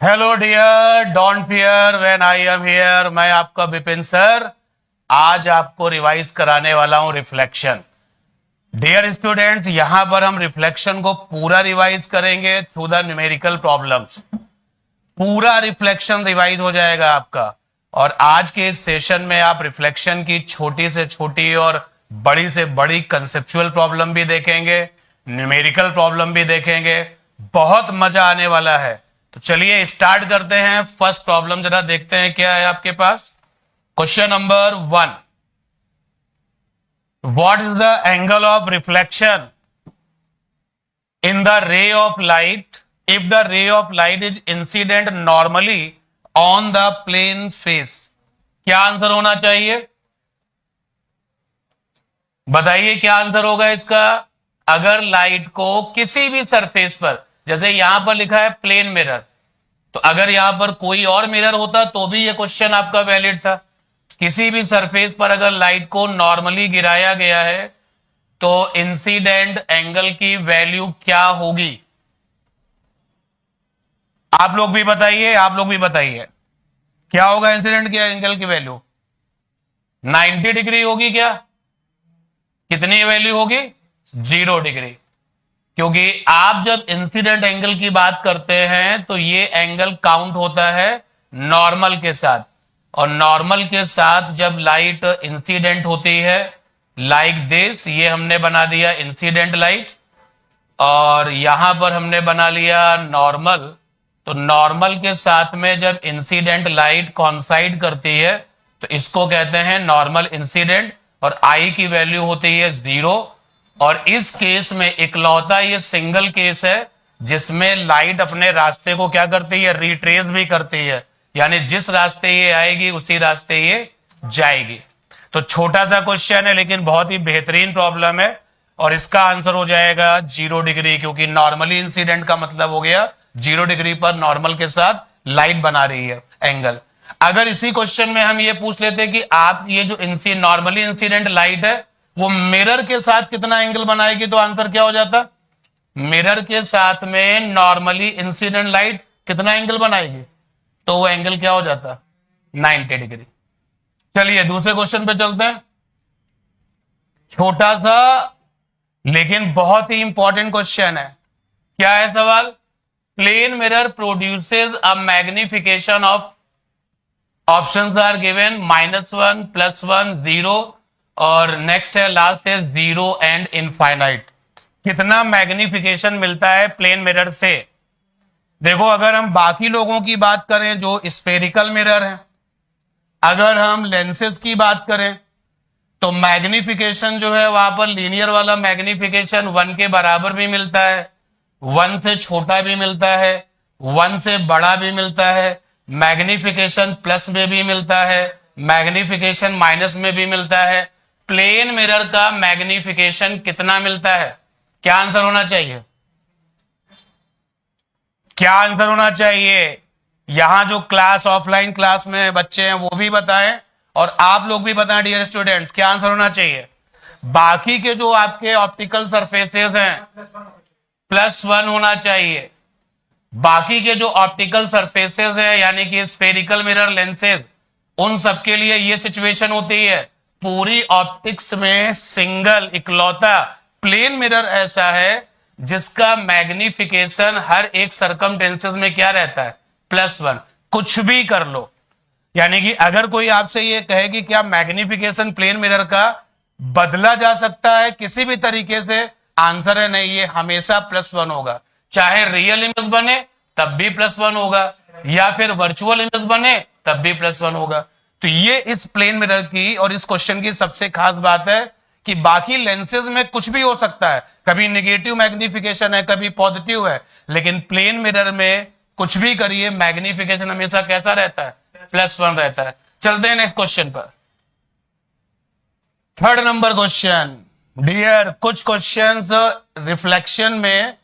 Hello dear, don't fear when I am here. मैं आपका Vipin sir. आज आपको रिवाइज कराने वाला हूं रिफ्लेक्शन। डियर स्टूडेंट्स, यहां पर हम रिफ्लेक्शन को पूरा रिवाइज करेंगे थ्रू द न्यूमेरिकल प्रॉब्लम्स। पूरा रिफ्लेक्शन रिवाइज हो जाएगा आपका। और आज के इस सेशन में आप रिफ्लेक्शन की छोटी से छोटी और बड़ी से बड़ी कंसेप्चुअल प्रॉब्लम भी देखेंगे, न्यूमेरिकल प्रॉब्लम भी देखेंगे। बहुत मजा आने वाला है। तो चलिए स्टार्ट करते हैं। फर्स्ट प्रॉब्लम जरा देखते हैं क्या है आपके पास। Question number 1, what is the angle of reflection in the ray of light if the ray of light is incident normally on the plane face? क्या आंसर होना चाहिए? बताइए क्या आंसर होगा इसका। अगर लाइट को किसी भी सरफेस पर, जैसे यहां पर लिखा है प्लेन मिरर, तो अगर यहां पर कोई और मिरर होता तो भी ये क्वेश्चन आपका वैलिड था। किसी भी सरफेस पर अगर लाइट को नॉर्मली गिराया गया है तो इंसिडेंट एंगल की वैल्यू क्या होगी? आप लोग भी बताइए, आप लोग भी बताइए क्या होगा इंसिडेंट के एंगल की वैल्यू? 90 डिग्री होगी क्या? कितनी वैल्यू होगी? 0 डिग्री। क्योंकि आप जब इंसिडेंट एंगल की बात करते हैं तो ये एंगल काउंट होता है नॉर्मल के साथ, और नॉर्मल के साथ जब लाइट इंसिडेंट होती है लाइक दिस, ये हमने बना दिया इंसिडेंट लाइट, और यहां पर हमने बना लिया नॉर्मल। तो नॉर्मल के साथ में जब इंसिडेंट लाइट कॉन्साइड करती है तो इसको कहते हैं नॉर्मल इंसिडेंट, और आई की वैल्यू होती है 0। और इस केस में इकलौता ये सिंगल केस है जिसमें लाइट अपने रास्ते को क्या करती है? रिट्रेस भी करती है, यानी जिस रास्ते ये आएगी उसी रास्ते ये जाएगी। तो छोटा सा क्वेश्चन है लेकिन बहुत ही बेहतरीन प्रॉब्लम है, और इसका आंसर हो जाएगा 0 डिग्री, क्योंकि नॉर्मली इंसिडेंट का मतलब हो गया 0 डिग्री पर नॉर्मल के साथ लाइट बना रही है एंगल। अगर इसी क्वेश्चन में हम ये पूछ लेते कि आप ये जो नॉर्मली इंसिडेंट लाइट है वो मिरर के साथ कितना एंगल बनाएगी, तो आंसर क्या हो जाता? मिरर के साथ में नॉर्मली इंसिडेंट लाइट कितना एंगल बनाएगी, तो वो एंगल क्या हो जाता? 90 डिग्री। चलिए दूसरे क्वेश्चन पे चलते हैं। छोटा सा लेकिन बहुत ही इंपॉर्टेंट क्वेश्चन है। क्या है सवाल? Plane mirror produces a magnification of, options are given -1, +1, 0, और नेक्स्ट है लास्ट है 0 एंड इनफाइनाइट। कितना मैग्निफिकेशन मिलता है प्लेन मिरर से? देखो, अगर हम बाकी लोगों की बात करें जो स्फेरिकल मिरर है, अगर हम लेंसेज की बात करें तो मैग्निफिकेशन जो है वहां पर लीनियर वाला मैग्निफिकेशन 1 के बराबर भी मिलता है, 1 से छोटा भी मिलता है, 1 से बड़ा भी मिलता है, मैग्निफिकेशन प्लस में भी मिलता है, मैग्निफिकेशन माइनस में भी मिलता है। प्लेन मिरर का मैग्निफिकेशन कितना मिलता है? क्या आंसर होना चाहिए? क्या आंसर होना चाहिए? यहां जो क्लास ऑफलाइन क्लास में बच्चे हैं वो भी बताएं, और आप लोग भी बताएं डियर स्टूडेंट्स, क्या आंसर होना चाहिए? बाकी के जो आपके ऑप्टिकल सरफेसेस हैं +1 होना चाहिए। बाकी के जो ऑप्टिकल सरफेसेस हैं यानी कि स्फेरिकल मिरर लेंसेज, उन सबके लिए ये सिचुएशन होती है। पूरी ऑप्टिक्स में सिंगल इकलौता प्लेन मिरर ऐसा है जिसका मैग्निफिकेशन हर एक सर्कमटेंसेस में क्या रहता है? +1। कुछ भी कर लो, यानी कि अगर कोई आपसे ये कहे कि क्या मैग्निफिकेशन प्लेन मिरर का बदला जा सकता है किसी भी तरीके से, आंसर है नहीं, ये हमेशा +1 होगा। चाहे रियल इमेज बने तब भी +1 होगा, या फिर वर्चुअल इमेज बने तब भी +1 होगा। तो ये इस प्लेन मिरर की और इस क्वेश्चन की सबसे खास बात है कि बाकी लेंसेज में कुछ भी हो सकता है, कभी नेगेटिव मैग्निफिकेशन है, कभी पॉजिटिव है, लेकिन प्लेन मिरर में कुछ भी करिए मैग्निफिकेशन हमेशा कैसा रहता है? +1 रहता है। चलते हैं नेक्स्ट क्वेश्चन पर। Third number question. डियर, कुछ क्वेश्चंस रिफ्लेक्शन में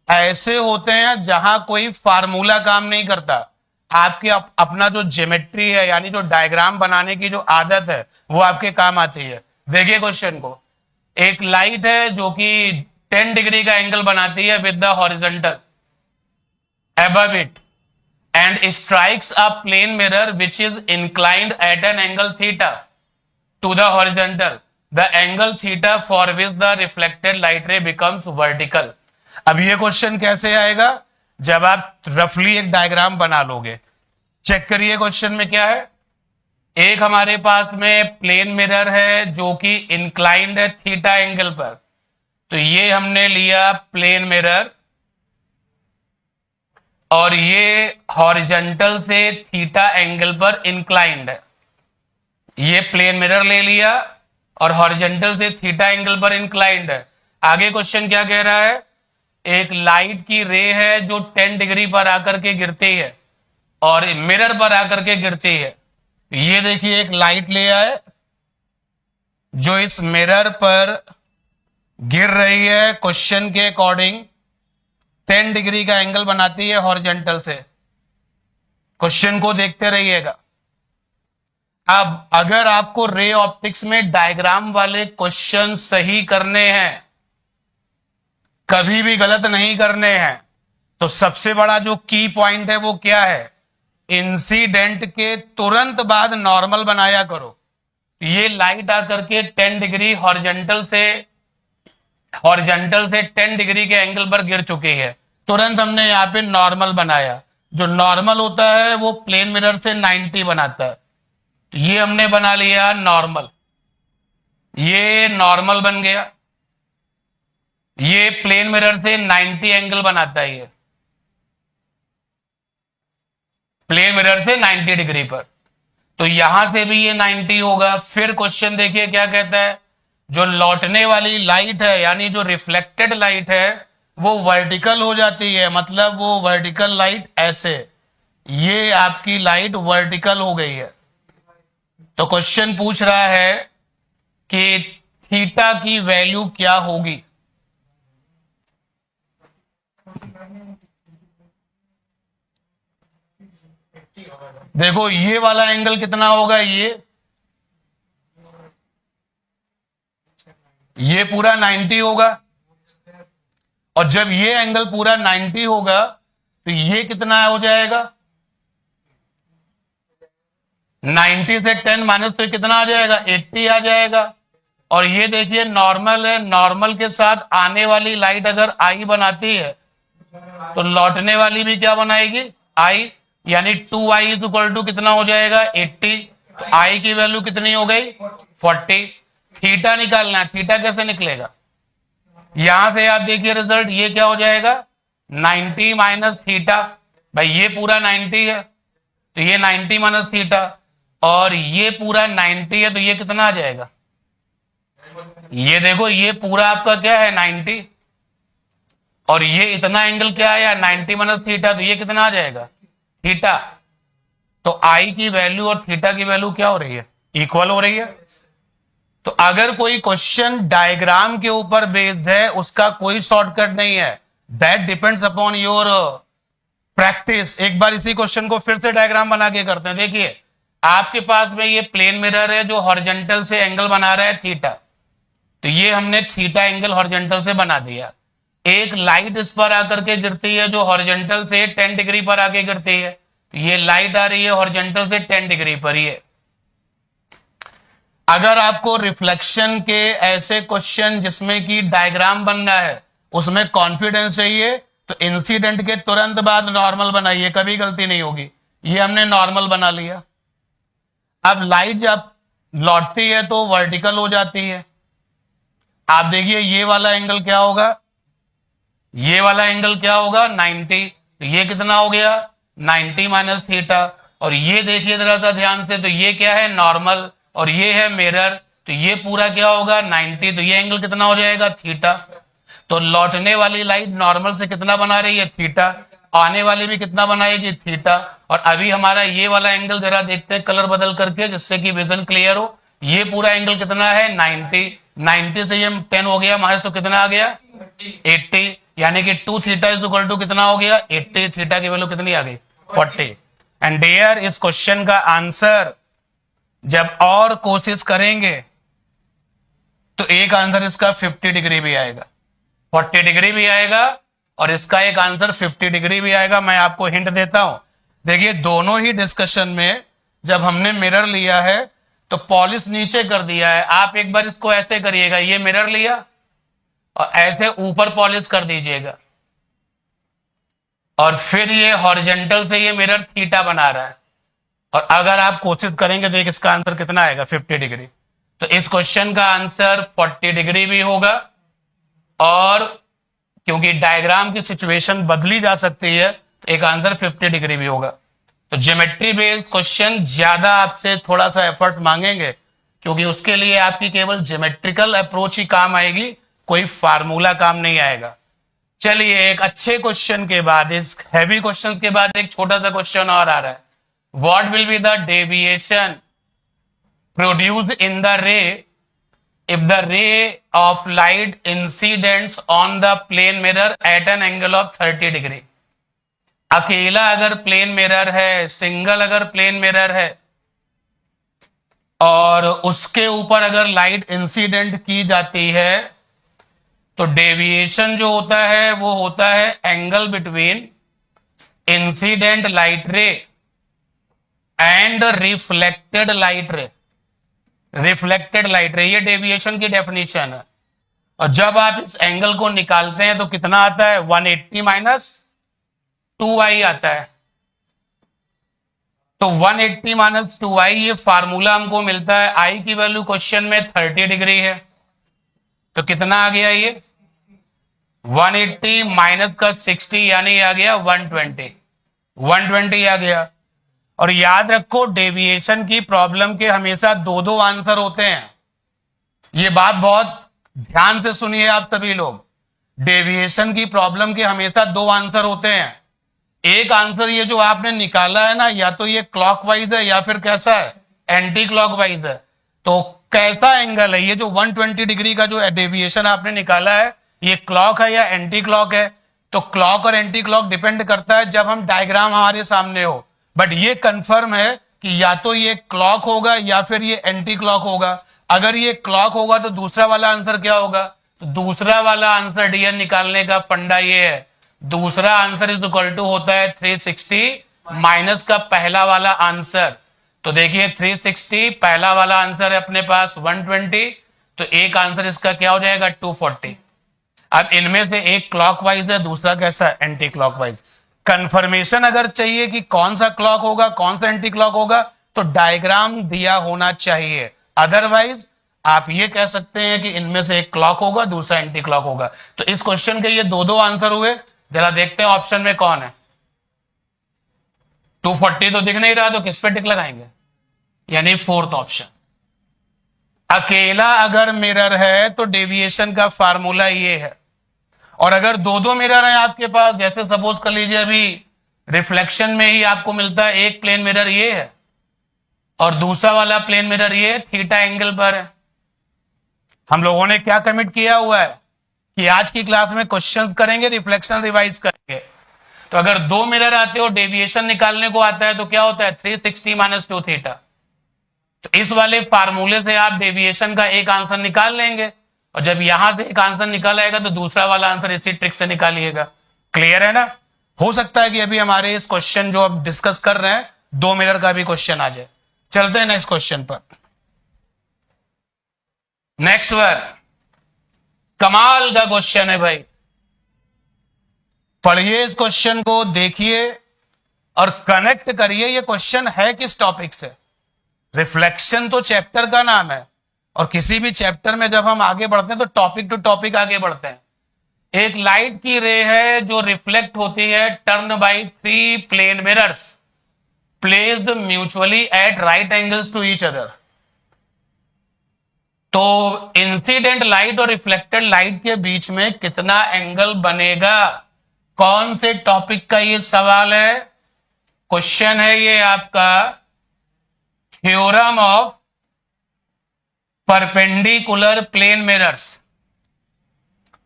ऐसे होते हैं जहां कोई फार्मूला काम नहीं करता। आपके अपना जो ज्योमेट्री है यानी जो डायग्राम बनाने की जो आदत है वो आपके काम आती है। देखिए क्वेश्चन को, एक लाइट है जो कि 10 डिग्री का एंगल बनाती है with the horizontal above it. and strikes a plane mirror which is inclined at an angle theta to the horizontal, the angle theta for which the reflected light ray becomes vertical. अब ये question कैसे आएगा? जब आप रफली एक diagram बना लोगे. चेक करिए क्वेश्चन में क्या है. एक हमारे पास में प्लेन मिरर है जो कि इंक्लाइंड है थीटा एंगल पर. तो ये हमने लिया प्लेन मिरर और ये हॉरिजॉन्टल से थीटा एंगल पर इंक्लाइंड है. ये प्लेन मिरर ले लिया और हॉरिजॉन्टल से थीटा एंगल पर इंक्लाइंड है. आगे क्वेश्चन क्या कह रहा है? एक लाइट की रे है जो 10 डिग्री पर आकर के गिरती है और मिरर पर आकर के गिरती है. ये देखिए एक लाइट ले आए जो इस मिरर पर गिर रही है. क्वेश्चन के अकॉर्डिंग 10 डिग्री का एंगल बनाती है हॉरिजॉन्टल से. क्वेश्चन को देखते रहिएगा. अब अगर आपको रे ऑप्टिक्स में डायग्राम वाले क्वेश्चन सही करने हैं, कभी भी गलत नहीं करने हैं, तो सबसे बड़ा जो की पॉइंट है वो क्या है? इंसिडेंट के तुरंत बाद नॉर्मल बनाया करो. ये लाइट आकर के 10 डिग्री हॉरिजॉन्टल से 10 डिग्री के एंगल पर गिर चुकी है. तुरंत हमने यहाँ पे नॉर्मल बनाया. जो नॉर्मल होता है वो प्लेन मिरर से 90 बनाता है. तो ये हमने बना लिया नॉर्मल. ये नॉर्मल बन गया. ये प्लेन मिरर से 90 एंगल बनाता है. ये प्लेन मिरर से 90 डिग्री पर. तो यहां से भी ये 90 होगा. फिर क्वेश्चन देखिए क्या कहता है. जो लौटने वाली लाइट है यानी जो रिफ्लेक्टेड लाइट है वो वर्टिकल हो जाती है. मतलब वो वर्टिकल लाइट ऐसे, ये आपकी लाइट वर्टिकल हो गई है. तो क्वेश्चन पूछ रहा है कि थीटा की वैल्यू क्या होगी. देखो ये वाला एंगल कितना होगा? ये पूरा 90 होगा. और जब ये एंगल पूरा 90 होगा तो ये कितना हो जाएगा? 90 से 10 माइनस तो कितना आ जाएगा? 80 आ जाएगा. और ये देखिए नॉर्मल है. नॉर्मल के साथ आने वाली लाइट अगर आई बनाती है तो लौटने वाली भी क्या बनाएगी? आई. यानी 2i इज इक्वल टू कितना हो जाएगा? 80. तो आई की वैल्यू कितनी हो गई? 40. थीटा निकालना है. थीटा कैसे निकलेगा? यहां से आप देखिए रिजल्ट. ये क्या हो जाएगा? 90 माइनस थीटा. भाई ये पूरा 90 है तो ये 90 माइनस थीटा, और ये पूरा 90 है तो ये कितना आ जाएगा? ये देखो ये पूरा आपका क्या है? 90. और ये इतना एंगल क्या है? 90 माइनस थीटा. तो ये कितना आ जाएगा? थीटा. तो आई की वैल्यू और थीटा की वैल्यू क्या हो रही है? इक्वल हो रही है. तो अगर कोई क्वेश्चन डायग्राम के ऊपर बेस्ड है उसका कोई शॉर्टकट नहीं है. That depends upon your practice. एक बार इसी क्वेश्चन को फिर से डायग्राम बना के करते हैं. देखिए आपके पास में ये प्लेन मिरर है जो हॉरिजॉन्टल से एंगल बना रहा है थीटा. तो ये हमने थीटा एंगल हॉरिजॉन्टल से बना दिया. एक लाइट इस पर आकर के गिरती है जो हॉरिजॉन्टल से 10 डिग्री पर आके गिरती है. तो ये लाइट आ रही है हॉरिजॉन्टल से 10 डिग्री पर. ये अगर आपको रिफ्लेक्शन के ऐसे क्वेश्चन जिसमें कि डायग्राम बनना है उसमें कॉन्फिडेंस चाहिए तो इंसिडेंट के तुरंत बाद नॉर्मल बनाइए, कभी गलती नहीं होगी. ये हमने नॉर्मल बना लिया. अब लाइट जब लौटती है तो वर्टिकल हो जाती है. आप देखिए ये वाला एंगल क्या होगा? ये वाला एंगल क्या होगा? 90. तो ये कितना हो गया? 90 माइनस थीटा. और ये देखिए जरा सा ध्यान से, तो ये क्या है? नॉर्मल. और ये है मिरर. तो ये पूरा क्या होगा? 90. तो ये एंगल कितना हो जाएगा? थीटा. तो लौटने वाली लाइट नॉर्मल से कितना बना रही है? थीटा. आने वाली भी कितना बनाएगी? थीटा. और अभी हमारा ये वाला एंगल जरा देखते हैं कलर बदल करके जिससे कि विजन क्लियर हो. ये पूरा एंगल कितना है? 90. 90 से ये 10 हो गया माइनस, तो कितना आ गया? 80. यानी कि 2 थीटा इज इक्वल टू कितना हो गया? 80. थीटा की वैल्यू कितनी आ गई? 40. एंड डियर इस क्वेश्चन का आंसर जब और कोशिश करेंगे तो एक आंसर इसका 50 डिग्री भी आएगा, 40 डिग्री भी आएगा, और इसका एक आंसर 50 डिग्री भी आएगा. मैं आपको हिंट देता हूं. देखिए दोनों ही डिस्कशन में जब हमने मिरर लिया है तो पॉलिश नीचे कर दिया है। आप एक बार इसको ऐसे करिएगा, ये मिरर लिया और ऐसे ऊपर पॉलिश कर दीजिएगा और फिर ये हॉरिजेंटल से ये मिरर थीटा बना रहा है। और अगर आप कोशिश करेंगे तो इसका आंसर कितना आएगा, 50 डिग्री। तो इस क्वेश्चन का आंसर 40 डिग्री भी होगा, और क्योंकि डायग्राम की सिचुएशन बदली जा सकती है तो एक आंसर 50 डिग्री भी होगा। तो ज्योमेट्री बेस्ड क्वेश्चन ज्यादा आपसे थोड़ा सा एफर्ट्स मांगेंगे, क्योंकि उसके लिए आपकी केवल ज्योमेट्रिकल अप्रोच ही काम आएगी, कोई फार्मूला काम नहीं आएगा। चलिए एक अच्छे क्वेश्चन के बाद, इस हैवी क्वेश्चन के बाद एक छोटा सा क्वेश्चन और आ रहा है। What will be the deviation produced in the रे if the ray of light incidents on the plane mirror at an angle of 30 degree. अकेला अगर प्लेन मिरर है, सिंगल अगर प्लेन मिरर है और उसके ऊपर अगर लाइट इंसिडेंट की जाती है तो डेविएशन जो होता है वो होता है एंगल बिटवीन इंसिडेंट लाइट रे एंड रिफ्लेक्टेड लाइट रे। रिफ्लेक्टेड लाइट रे, ये डेविएशन की डेफिनेशन है। और जब आप इस एंगल को निकालते हैं तो कितना आता है, 180 माइनस 2i आता है। तो 180 माइनस 2i, ये फार्मूला हमको मिलता है। i की वैल्यू क्वेश्चन में 30 डिग्री है, तो कितना आ गया ये 180 माइनस का 60 यानी आ गया 120 आ गया। और याद रखो डेविएशन की प्रॉब्लम के हमेशा दो दो आंसर होते हैं। ये बात बहुत ध्यान से सुनिए आप सभी लोग, डेविएशन की प्रॉब्लम के हमेशा दो आंसर होते हैं। एक आंसर ये जो आपने निकाला है ना, या तो ये क्लॉकवाइज है या फिर कैसा है, एंटी क्लॉकवाइज है। तो कैसा एंगल है ये जो 120 डिग्री का जो डेविएशन आपने निकाला है, ये क्लॉक है या एंटी क्लॉक है? तो क्लॉक और एंटी क्लॉक डिपेंड करता है जब हम डायग्राम हमारे सामने हो। बट ये कंफर्म है कि या तो ये क्लॉक होगा या फिर ये एंटी क्लॉक होगा। अगर ये क्लॉक होगा तो दूसरा वाला आंसर क्या होगा? तो दूसरा वाला आंसर डियर निकालने का फंडा ये है, दूसरा आंसर इज इक्वल टू होता है 360 माइनस का पहला वाला आंसर। तो देखिए 360 पहला वाला आंसर है अपने पास 120, तो एक आंसर इसका क्या हो जाएगा 240। अब इनमें से एक क्लॉकवाइज है, दूसरा कैसा है, एंटी क्लॉकवाइज। कंफर्मेशन अगर चाहिए कि कौन सा क्लॉक होगा कौन सा एंटी क्लॉक होगा तो डायग्राम दिया होना चाहिए, अदरवाइज आप ये कह सकते हैं कि इनमें से एक क्लॉक होगा दूसरा एंटी क्लॉक होगा। तो इस क्वेश्चन के ये दो दो आंसर हुए। जरा देखते हैं ऑप्शन में कौन है। 240 तो दिख नहीं रहा, तो किस पे टिक लगाएंगे, यानी फोर्थ ऑप्शन। अकेला अगर मिरर है तो डेविएशन का फार्मूला ये है, और अगर दो दो मिरर हैं आपके पास, जैसे सपोज कर लीजिए अभी रिफ्लेक्शन में ही आपको मिलता है एक प्लेन मिरर ये है और दूसरा वाला प्लेन मिरर ये थीटा एंगल पर है। हम लोगों ने क्या कमिट किया हुआ है कि आज की क्लास में क्वेश्चंस करेंगे, रिफ्लेक्शन रिवाइज करेंगे। तो अगर दो मिरर आते हो डेविएशन निकालने को आता है तो क्या होता है 360 माइनस 2 थीटा। तो इस वाले फार्मूले से आप डेविएशन का एक आंसर निकाल लेंगे, और जब यहां से एक आंसर निकाल आएगा तो दूसरा वाला आंसर इसी ट्रिक से निकालिएगा। क्लियर है ना? हो सकता है कि अभी हमारे इस क्वेश्चन जो अब डिस्कस कर रहे हैं दो मिरर का भी क्वेश्चन आ जाए। चलते हैं नेक्स्ट क्वेश्चन पर। नेक्स्ट वन कमाल का क्वेश्चन है भाई, पढ़िए इस क्वेश्चन को, देखिए और कनेक्ट करिए ये क्वेश्चन है किस टॉपिक से। रिफ्लेक्शन तो चैप्टर का नाम है, और किसी भी चैप्टर में जब हम आगे बढ़ते हैं तो टॉपिक टू टॉपिक आगे बढ़ते हैं। एक लाइट की रे है जो रिफ्लेक्ट होती है turn by 3 plane mirrors placed mutually at right angles to each other. तो इंसिडेंट लाइट और रिफ्लेक्टेड लाइट के बीच में कितना एंगल बनेगा? कौन से टॉपिक का ये सवाल है? क्वेश्चन है ये आपका theorem of perpendicular plane mirrors.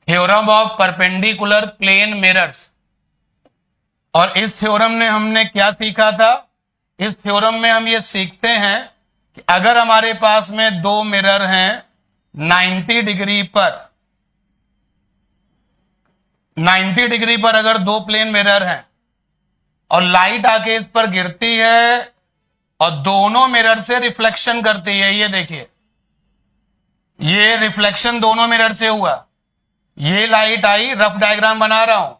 Theorem of perpendicular plane mirrors. और इस थ्योरम ने हमने क्या सीखा था? इस थ्योरम में हम ये सीखते हैं कि अगर हमारे पास में दो मिरर हैं 90 डिग्री पर, 90 डिग्री पर अगर दो प्लेन मिरर हैं और लाइट आके इस पर गिरती है और दोनों मिरर से रिफ्लेक्शन करती है। ये देखिए, ये रिफ्लेक्शन दोनों मिरर से हुआ। ये लाइट आई, रफ डायग्राम बना रहा हूं,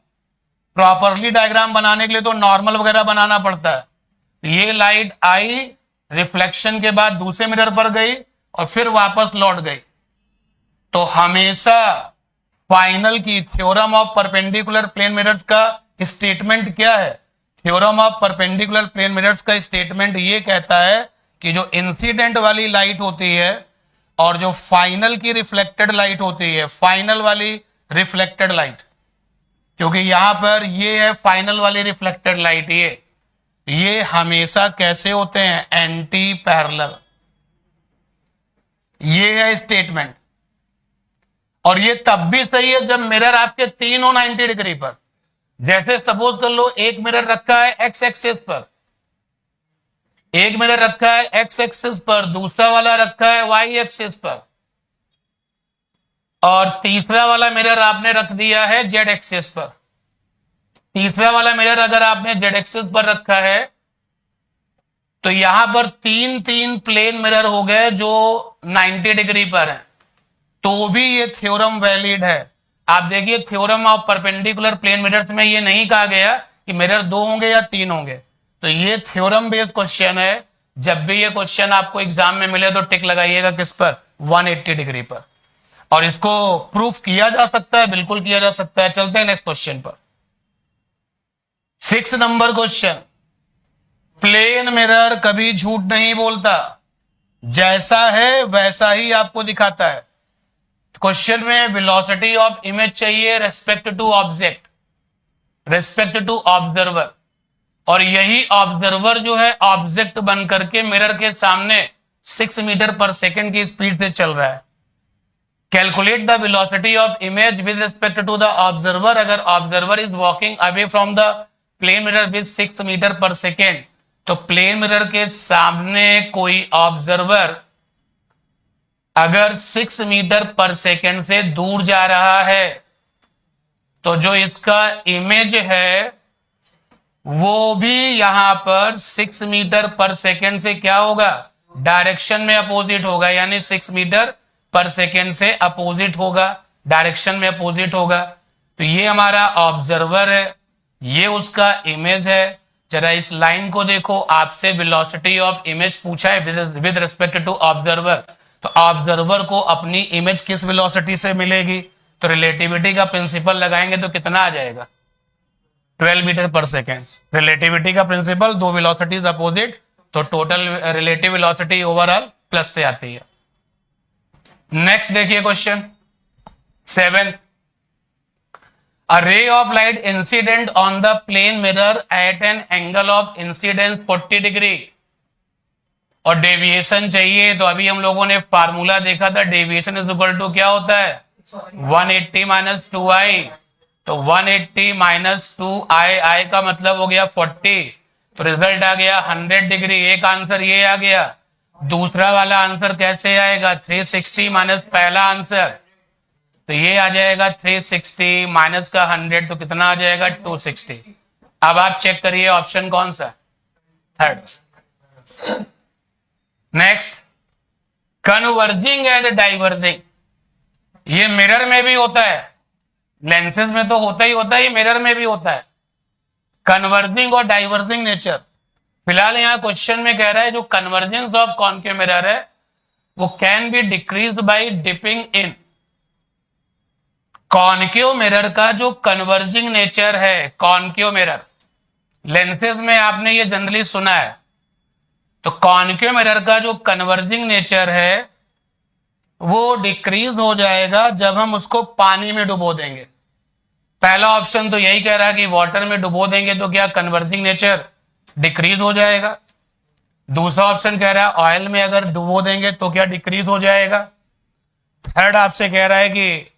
प्रॉपरली डायग्राम बनाने के लिए तो नॉर्मल वगैरह बनाना पड़ता है। ये लाइट आई, रिफ्लेक्शन के बाद दूसरे मिरर पर गई और फिर वापस लौट गई। तो हमेशा फाइनल की theorem of perpendicular plane mirrors का स्टेटमेंट क्या है? Theorem of perpendicular plane mirrors का स्टेटमेंट ये कहता है कि जो इंसिडेंट वाली लाइट होती है और जो फाइनल की रिफ्लेक्टेड लाइट होती है, फाइनल वाली रिफ्लेक्टेड लाइट, क्योंकि यहां पर ये है फाइनल वाली रिफ्लेक्टेड लाइट, ये हमेशा कैसे होते हैं? Anti parallel. ये है स्टेटमेंट। और ये तब भी सही है जब मिरर आपके तीन हो 90 डिग्री पर। जैसे सपोज कर लो एक मिरर रखा है एक्स एक्सिस पर, एक मिरर रखा है एक्स एक्सिस पर, दूसरा वाला रखा है वाई एक्सिस पर, और तीसरा वाला मिरर आपने रख दिया है जेड एक्सिस पर। तीसरा वाला मिरर अगर आपने जेड एक्सिस पर रखा है तो यहां पर तीन तीन प्लेन मिरर हो गए जो 90 डिग्री पर हैं, तो भी ये थ्योरम वैलिड है। आप देखिए theorem of perpendicular plane mirrors में ये नहीं कहा गया कि मिरर दो होंगे या तीन होंगे। तो ये थ्योरम बेस्ड क्वेश्चन है। जब भी ये क्वेश्चन आपको एग्जाम में मिले तो टिक लगाइएगा किस पर? 180 डिग्री पर। और इसको प्रूफ किया जा सकता है, बिल्कुल किया जा सकता है। चलते हैं नेक्स्ट क्वेश्चन पर। 6 नंबर क्वेश्चन। प्लेन मिरर कभी झूठ नहीं बोलता, जैसा है वैसा ही आपको दिखाता है। क्वेश्चन में वेलोसिटी ऑफ इमेज चाहिए respect to object, respect to observer, और यही ऑब्जर्वर जो है ऑब्जेक्ट बन करके मिरर के सामने 6 मीटर पर सेकेंड की स्पीड से चल रहा है। Calculate the velocity of image with respect to the observer. अगर observer is walking away from the plane mirror with 6 metre per second, तो प्लेन मिरर के सामने कोई ऑब्जर्वर अगर 6 मीटर पर सेकेंड से दूर जा रहा है तो जो इसका इमेज है वो भी यहां पर 6 मीटर पर सेकेंड से क्या होगा? डायरेक्शन में अपोजिट होगा, यानी 6 मीटर पर सेकेंड से अपोजिट होगा, डायरेक्शन में अपोजिट होगा। तो ये हमारा ऑब्जर्वर है, ये उसका इमेज है। जरा इस लाइन को देखो, आपसे वेलोसिटी ऑफ इमेज पूछा है विद रिस्पेक्ट टू ऑब्जर्वर, तो ऑब्जर्वर को अपनी इमेज किस वेलोसिटी से मिलेगी? तो रिलेटिविटी का प्रिंसिपल लगाएंगे तो कितना आ जाएगा? 12 मीटर पर सेकेंड। रिलेटिविटी का प्रिंसिपल, दो वेलोसिटीज अपोजिट, तो total relative velocity overall plus से आती है। नेक्स्ट देखिए question 7। A ray of light incident on the plane mirror at an angle of incidence 40 degree, और डेविएशन चाहिए। तो अभी हम लोगों ने फार्मूला देखा था, डेविएशन इज इक्वल टू क्या होता है? 180 माइनस 2i। तो 180 माइनस 2i, आई का मतलब हो गया 40, तो रिजल्ट आ गया 100 डिग्री। एक आंसर ये आ गया। दूसरा वाला आंसर कैसे आएगा? 360 माइनस पहला आंसर, तो ये आ जाएगा 360 माइनस का 100, तो कितना आ जाएगा? 260। अब आप चेक करिए ऑप्शन कौन सा? Third. Next, converging and diverging. ये मिरर में भी होता है, लेंसेज में तो होता ही होता है, ये मिरर में भी होता है। कन्वर्जिंग और डाइवर्जिंग नेचर। फिलहाल यहां क्वेश्चन में कह रहा है जो कन्वर्जेंस ऑफ कॉन्केव मिरर है वो can be decreased bye dipping in. Concave mirror का जो कन्वर्जिंग नेचर है, कॉन्केव मिरर, लेंसेज में आपने ये जनरली सुना है, तो कॉन्केव मिरर का जो कन्वर्जिंग नेचर है वो डिक्रीज हो जाएगा जब हम उसको पानी में डुबो देंगे। पहला ऑप्शन तो यही कह रहा है कि वाटर में डुबो देंगे तो क्या कन्वर्जिंग नेचर डिक्रीज हो जाएगा। दूसरा ऑप्शन कह रहा है ऑयल में अगर डुबो देंगे तो क्या डिक्रीज हो जाएगा। थर्ड आपसे कह रहा है कि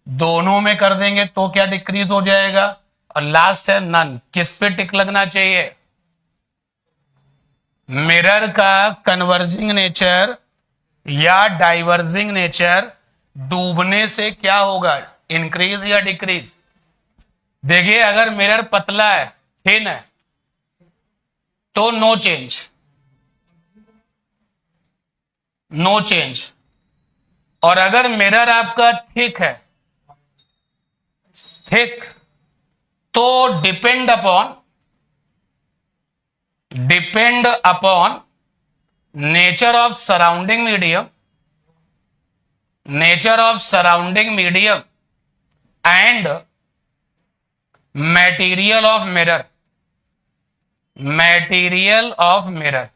दोनों में कर देंगे तो क्या डिक्रीज हो जाएगा। और लास्ट है नन। किस पे टिक लगना चाहिए? मिरर का कन्वर्जिंग नेचर या डाइवर्जिंग नेचर डूबने से क्या होगा? इंक्रीज या डिक्रीज। देखिए अगर मिरर पतला है, थिन है, तो नो चेंज, नो चेंज। और अगर मिरर आपका थिक है, थिक, तो depend upon nature of surrounding medium, nature of surrounding medium and material of mirror, material of mirror.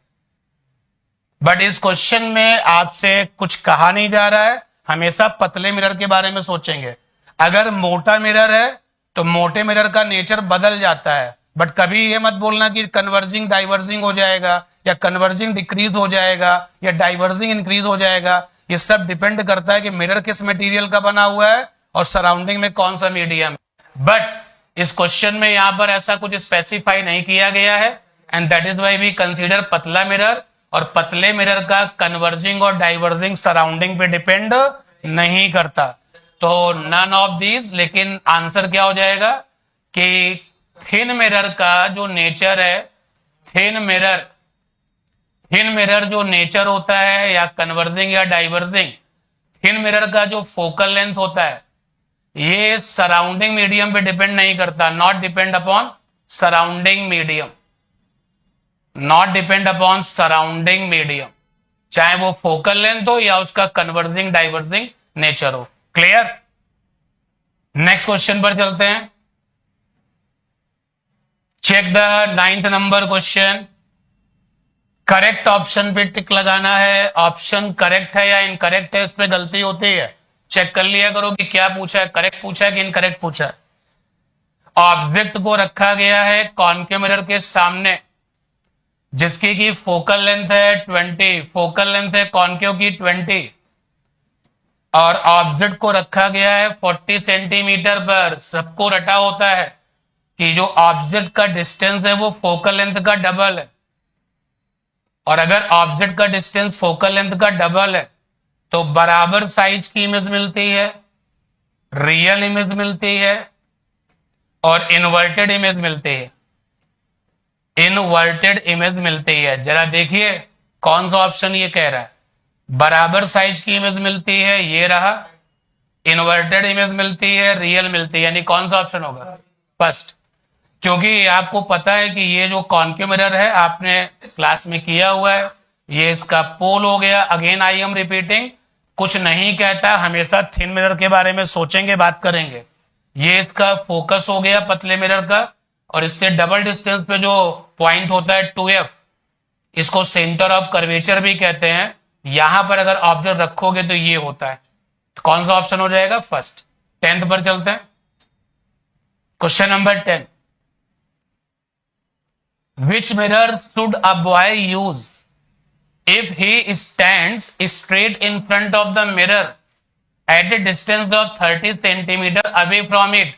But इस क्वेश्चन में आपसे कुछ कहा नहीं जा रहा है, हमेशा पतले मिरर के बारे में सोचेंगे। अगर मोटा मिरर है तो मोटे मिरर का नेचर बदल जाता है, बट कभी ये मत बोलना कि कन्वर्जिंग डाइवर्जिंग हो जाएगा या कन्वर्जिंग डिक्रीज हो जाएगा या डाइवर्जिंग इंक्रीज हो जाएगा। ये सब डिपेंड करता है कि मिरर किस मटेरियल का बना हुआ है और सराउंडिंग में कौन सा मीडियम है। बट इस क्वेश्चन में यहां पर ऐसा कुछ स्पेसिफाई नहीं किया गया है, and that is why we consider पतला मिरर। और पतले मिरर का कन्वर्जिंग और डाइवर्जिंग सराउंडिंग पे डिपेंड नहीं करता, तो नन ऑफ दीज। लेकिन आंसर क्या हो जाएगा कि थिन मिरर का जो नेचर है, थिन मिरर जो नेचर होता है या कन्वर्जिंग या डाइवर्जिंग, थिन मिरर का जो फोकल लेंथ होता है ये सराउंडिंग मीडियम पे डिपेंड नहीं करता, not depend upon surrounding medium, not depend upon surrounding medium, चाहे वो फोकल लेंथ हो या उसका कन्वर्जिंग डाइवर्जिंग नेचर हो। क्लियर? नेक्स्ट क्वेश्चन पर चलते हैं। Check the 9th number question. Correct option पे टिक लगाना है, ऑप्शन करेक्ट है या इनकरेक्ट है, इस पे गलती होती है, चेक कर लिया करो कि क्या पूछा है, करेक्ट पूछा है कि इनकरेक्ट पूछा है। ऑब्जेक्ट को रखा गया है कॉनकेव मिरर के सामने जिसकी की फोकल लेंथ है 20, फोकल लेंथ है कॉनकेव की 20, और ऑब्जेक्ट को रखा गया है 40 सेंटीमीटर पर। सबको रटा होता है कि जो ऑब्जेक्ट का डिस्टेंस है वो फोकल लेंथ का डबल है, और अगर ऑब्जेक्ट का डिस्टेंस फोकल लेंथ का डबल है तो बराबर साइज की इमेज मिलती है, रियल इमेज मिलती है और इन्वर्टेड इमेज मिलती है, इनवर्टेड इमेज मिलती है। जरा देखिए कौन सा ऑप्शन ये कह रहा है, बराबर साइज की इमेज मिलती है, ये रहा, इन्वर्टेड इमेज मिलती है, रियल मिलती है, यानी कौन सा ऑप्शन होगा? फर्स्ट। क्योंकि आपको पता है कि ये जो कॉनकेव मिरर है आपने क्लास में किया हुआ है, ये इसका पोल हो गया। अगेन आई एम रिपीटिंग, कुछ नहीं कहता, हमेशा थिन मिरर के बारे में सोचेंगे, बात करेंगे। ये इसका फोकस हो गया पतले मिरर का, और इससे डबल डिस्टेंस पे जो पॉइंट होता है 2F, इसको सेंटर ऑफ कर्वेचर भी कहते हैं। यहां पर अगर ऑब्जेक्ट रखोगे तो ये होता है, तो कौन सा ऑप्शन हो जाएगा? फर्स्ट। 10th पर चलते हैं। Question number 10, which mirror should a boy use if he stands straight in front of the mirror at a distance of 30 centimeter away from it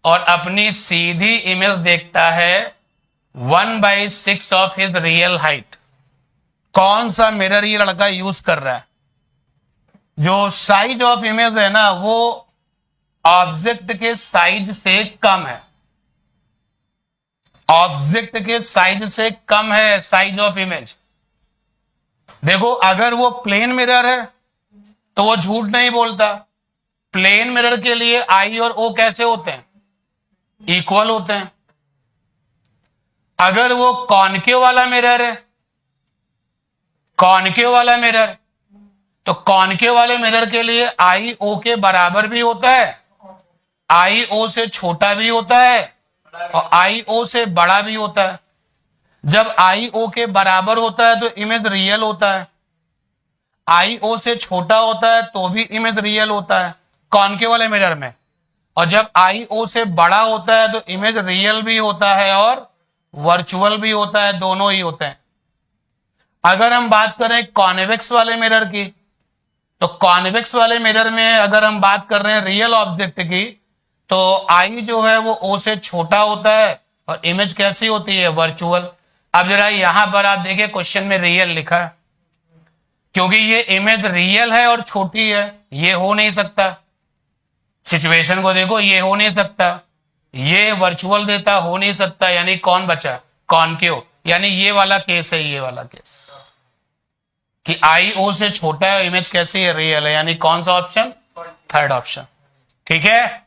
और अपनी सीधी इमेज देखता है 1/6 of his real height? कौन सा mirror ये लड़का use कर रहा है? जो साइज ऑफ इमेज है ना वो ऑब्जेक्ट के साइज से कम है, ऑब्जेक्ट के साइज से कम है साइज ऑफ इमेज। देखो अगर वो प्लेन मिरर है तो वो झूठ नहीं बोलता। प्लेन मिरर के लिए आई और ओ कैसे होते हैं? इक्वल होते हैं। अगर वो कॉनकेव वाला मिरर है, कॉनकेव वाला मिरर, तो कॉनकेव वाले मिरर के लिए आई ओ के बराबर भी होता है, आई ओ से छोटा भी होता है और आई ओ से बड़ा भी होता है। जब आई ओ के बराबर होता है तो इमेज रियल होता है, आई ओ से छोटा होता है तो भी इमेज रियल होता है कॉनकेव वाले मिरर में, और जब आई ओ से बड़ा होता है तो इमेज रियल भी होता है और वर्चुअल भी होता है, दोनों ही होते हैं। अगर हम बात करें कॉन्वेक्स वाले मिरर की, तो कॉन्वेक्स वाले मिरर में अगर हम बात कर रहे हैं रियल ऑब्जेक्ट की, तो आई जो है वो ओ से छोटा होता है और इमेज कैसी होती है? वर्चुअल। अब जरा यहां पर आप देखिए क्वेश्चन में रियल लिखा है, क्योंकि ये इमेज रियल है और छोटी है, ये हो नहीं सकता। सिचुएशन को देखो, ये हो नहीं सकता, ये वर्चुअल देता, हो नहीं सकता, यानी कौन बचा? कॉनकेव, यानी ये वाला केस है, ये वाला केस कि आई ओ से छोटा है, इमेज कैसी है, रियल है, यानी कौन सा ऑप्शन, थर्ड ऑप्शन। ठीक है।